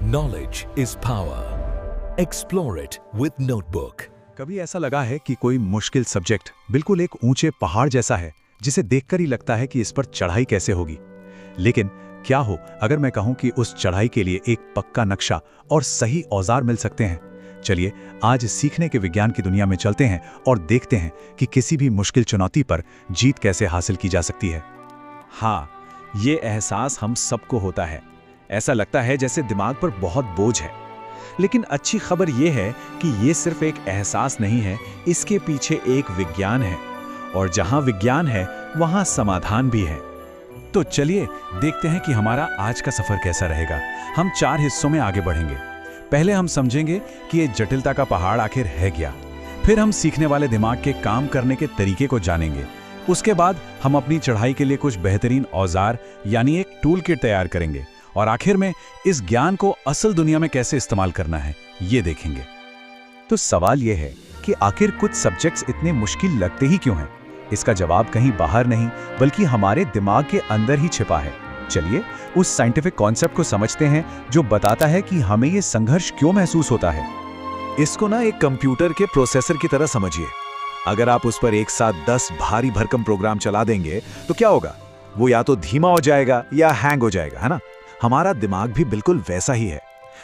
Knowledge is power. Explore it with Notebook. कभी ऐसा लगा है कि कोई मुश्किल सब्जेक्ट बिल्कुल एक ऊंचे पहाड़ जैसा है जिसे देखकर ही लगता है कि इस पर चढ़ाई कैसे होगी। लेकिन क्या हो अगर मैं कहूं कि उस चढ़ाई के लिए एक पक्का नक्शा और सही औजार मिल सकते हैं। चलिए आज सीखने के विज्ञान की दुनिया में चलते हैं और देखते हैं कि किसी भी मुश्किल चुनौती पर जीत कैसे हासिल की जा सकती है। हाँ, ये एहसास हम सबको होता है। ऐसा लगता है जैसे दिमाग पर बहुत बोझ है। लेकिन अच्छी खबर ये है कि ये सिर्फ एक एहसास नहीं है, इसके पीछे एक विज्ञान है। और जहाँ विज्ञान है वहाँ समाधान भी है। तो चलिए देखते हैं कि हमारा आज का सफर कैसा रहेगा। हम 4 हिस्सों में आगे बढ़ेंगे। पहले हम समझेंगे कि ये जटिलता का पहाड़ आखिर है क्या। फिर हम सीखने वाले दिमाग के काम करने के तरीके को जानेंगे। उसके बाद हम अपनी चढ़ाई के लिए कुछ बेहतरीन औजार यानी एक टूल किट तैयार करेंगे। और आखिर में इस ज्ञान को असल दुनिया में कैसे इस्तेमाल करना है ये देखेंगे। तो सवाल यह है कि आखिर कुछ सब्जेक्ट्स इतने मुश्किल लगते ही क्यों हैं? इसका जवाब कहीं बाहर नहीं बल्कि हमारे दिमाग के अंदर ही छिपा है। चलिए उस साइंटिफिक कॉन्सेप्ट को समझते हैं जो बताता है कि हमें ये संघर्ष क्यों महसूस होता है। इसको ना एक कंप्यूटर के प्रोसेसर की तरह समझिए। अगर आप उस पर एक साथ 10 भारी भरकम प्रोग्राम चला देंगे तो क्या होगा? वो या तो धीमा हो जाएगा या हैंग हो जाएगा, है ना? हमारा दिमाग भी बिल्कुल वैसा ही है।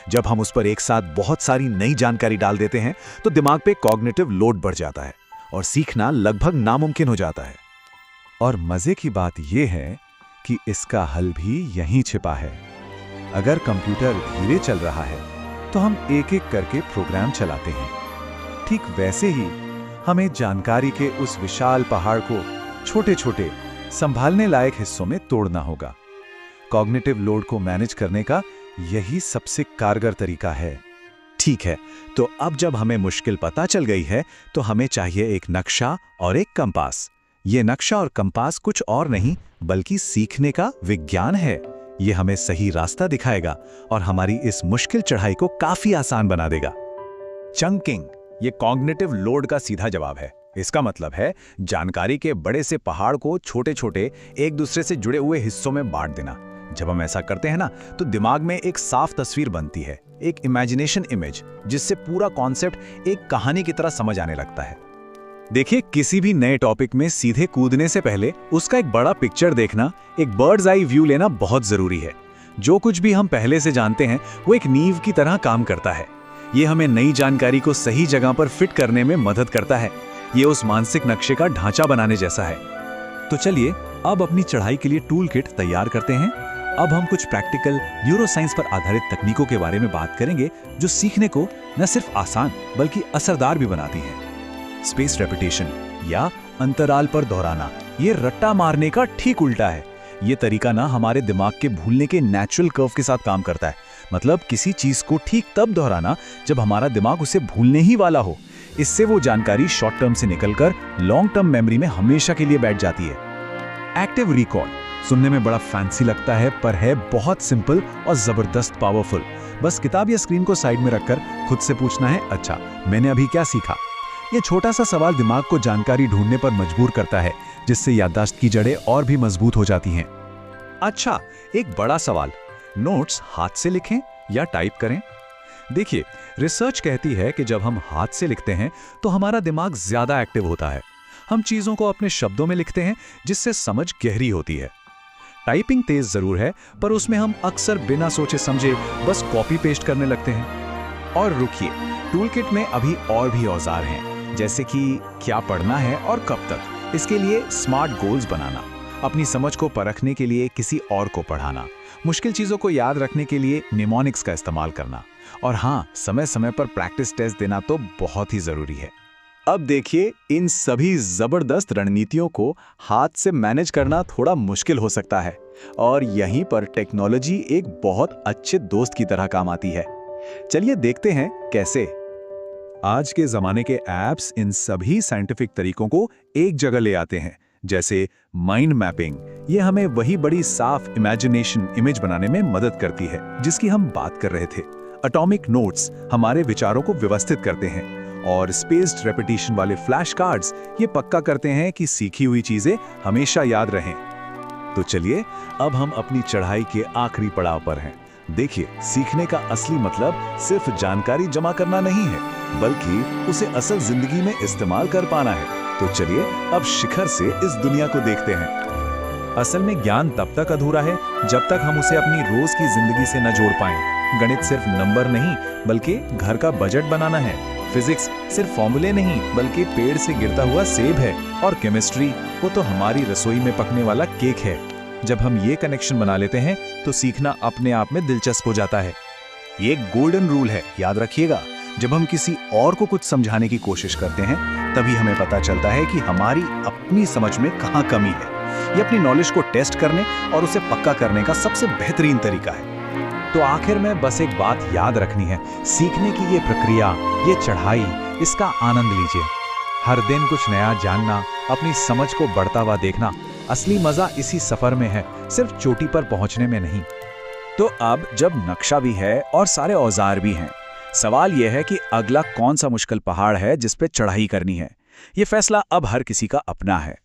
जब हम उस पर एक साथ बहुत सारी नई जानकारी डाल देते हैं तो दिमाग पे कॉग्निटिव लोड बढ़ जाता है और सीखना लगभग नामुमकिन हो जाता है। और मजे की बात यह है कि इसका हल भी यहीं छिपा है। अगर कंप्यूटर धीरे चल रहा है तो हम एक एक करके प्रोग्राम चलाते हैं। ठीक वैसे ही हमें जानकारी के उस विशाल पहाड़ को छोटे छोटे संभालने लायक हिस्सों में तोड़ना होगा। कॉग्निटिव लोड को मैनेज करने का यही सबसे कारगर तरीका है। ठीक है, तो अब जब हमें मुश्किल पता चल गई है तो हमें चाहिए एक नक्शा और एक कंपास। ये नक्शा और कंपास कुछ और नहीं बल्कि सीखने का विज्ञान है। ये हमें सही रास्ता दिखाएगा और हमारी इस मुश्किल चढ़ाई को काफी आसान बना देगा। चंकिंग ये कॉग्निटिव लोड का सीधा जवाब है। इसका मतलब है जानकारी के बड़े से पहाड़ को छोटे छोटे एक दूसरे से जुड़े हुए हिस्सों में बांट देना। जब हम ऐसा करते हैं ना तो दिमाग में एक साफ तस्वीर बनती है, एक इमेजिनेशन इमेज, जिससे पूरा कॉन्सेप्ट एक कहानी की तरह समझ आने लगता है। देखिए, किसी भी नए टॉपिक में सीधे कूदने से पहले उसका एक बड़ा पिक्चर देखना, एक बर्ड्स आई व्यू लेना बहुत जरूरी है। जो कुछ भी हम पहले से जानते हैं वो एक नींव की तरह काम करता है। ये हमें नई जानकारी को सही जगह पर फिट करने में मदद करता है। ये उस मानसिक नक्शे का ढांचा बनाने जैसा है। तो चलिए अब अपनी चढ़ाई के लिए टूल किट तैयार करते हैं। अब हम कुछ प्रैक्टिकल न्यूरोसाइंस पर आधारित तकनीकों के बारे में बात करेंगे जो सीखने को न सिर्फ आसान बल्कि असरदार भी बनाती हैं। स्पेस रेपिटेशन या अंतराल पर दोहराना ये रट्टा मारने का ठीक उल्टा है। ये तरीका ना हमारे दिमाग के भूलने के नेचुरल कर्व के साथ काम करता है। मतलब किसी चीज को ठीक तब दोहराना जब हमारा दिमाग उसे भूलने ही वाला हो। इससे वो जानकारी शॉर्ट टर्म से निकलकर लॉन्ग टर्म मेमोरी में हमेशा के लिए बैठ जाती है। एक्टिव रिकॉल सुनने में बड़ा फैंसी लगता है पर है बहुत सिंपल और जबरदस्त पावरफुल। बस किताब या स्क्रीन को साइड में रखकर खुद से पूछना है, अच्छा मैंने अभी क्या सीखा? ये छोटा सा सवाल दिमाग को जानकारी ढूंढने पर मजबूर करता है, जिससे याददाश्त की जड़ें और भी मजबूत हो जाती हैं। अच्छा, एक बड़ा सवाल, नोट्स हाथ से लिखें या टाइप करें? देखिए, रिसर्च कहती है कि जब हम हाथ से लिखते हैं तो हमारा दिमाग ज्यादा एक्टिव होता है। हम चीजों को अपने शब्दों में लिखते हैं जिससे समझ गहरी होती है। टाइपिंग तेज जरूर है पर उसमें हम अक्सर बिना सोचे समझे बस कॉपी पेस्ट करने लगते हैं। और रुकिए, टूल किट में अभी और भी औजार हैं, जैसे कि क्या पढ़ना है और कब तक। इसके लिए स्मार्ट गोल्स बनाना, अपनी समझ को परखने के लिए किसी और को पढ़ाना, मुश्किल चीजों को याद रखने के लिए निमोनिक्स का इस्तेमाल करना, और हाँ, समय समय पर प्रैक्टिस टेस्ट देना तो बहुत ही जरूरी है। अब देखिए, इन सभी जबरदस्त रणनीतियों को हाथ से मैनेज करना थोड़ा मुश्किल हो सकता है और यहीं पर टेक्नोलॉजी एक बहुत अच्छे दोस्त की तरह काम आती है। चलिए देखते हैं कैसे। आज के जमाने के ऐप्स इन सभी साइंटिफिक तरीकों को एक जगह ले आते हैं, जैसे माइंड मैपिंग। ये हमें वही बड़ी साफ इमेजिनेशन इमेज बनाने में मदद करती है जिसकी हम बात कर रहे थे। एटॉमिक नोट्स हमारे विचारों को व्यवस्थित करते हैं और स्पेस्ड रेपिटेशन वाले फ्लैश कार्ड्स ये पक्का करते हैं कि सीखी हुई चीजें हमेशा याद रहें। तो चलिए अब हम अपनी चढ़ाई के आखिरी पड़ाव पर हैं। देखिए, सीखने का असली मतलब सिर्फ जानकारी जमा करना नहीं है, बल्कि उसे असल जिंदगी में इस्तेमाल कर पाना है। तो चलिए अब शिखर से इस दुनिया को देखते हैं। असल में ज्ञान तब तक अधूरा है जब तक हम उसे अपनी रोज की जिंदगी से न जोड़ पाएं। गणित सिर्फ नंबर नहीं, बल्कि घर का बजट बनाना है। फिजिक्स सिर्फ फॉर्मूले नहीं, बल्कि पेड़ से गिरता हुआ सेब है। और केमिस्ट्री, वो तो हमारी रसोई में पकने वाला केक है। जब हम ये कनेक्शन बना लेते हैं तो सीखना अपने आप में दिलचस्प हो जाता है। ये एक गोल्डन रूल है, याद रखिएगा। जब हम किसी और को कुछ समझाने की कोशिश करते हैं, तभी हमें पता चलता है कि हमारी अपनी समझ में कहाँ कमी है। ये अपनी नॉलेज को टेस्ट करने और उसे पक्का करने का सबसे बेहतरीन तरीका है। तो आखिर में बस एक बात याद रखनी है, सीखने की ये प्रक्रिया, ये चढ़ाई, इसका आनंद लीजिए। हर दिन कुछ नया जानना, अपनी समझ को बढ़ता हुआ देखना, असली मजा इसी सफर में है, सिर्फ चोटी पर पहुंचने में नहीं। तो अब जब नक्शा भी है और सारे औजार भी हैं, सवाल यह है कि अगला कौन सा मुश्किल पहाड़ है जिस पे चढ़ाई करनी है। ये फैसला अब हर किसी का अपना है।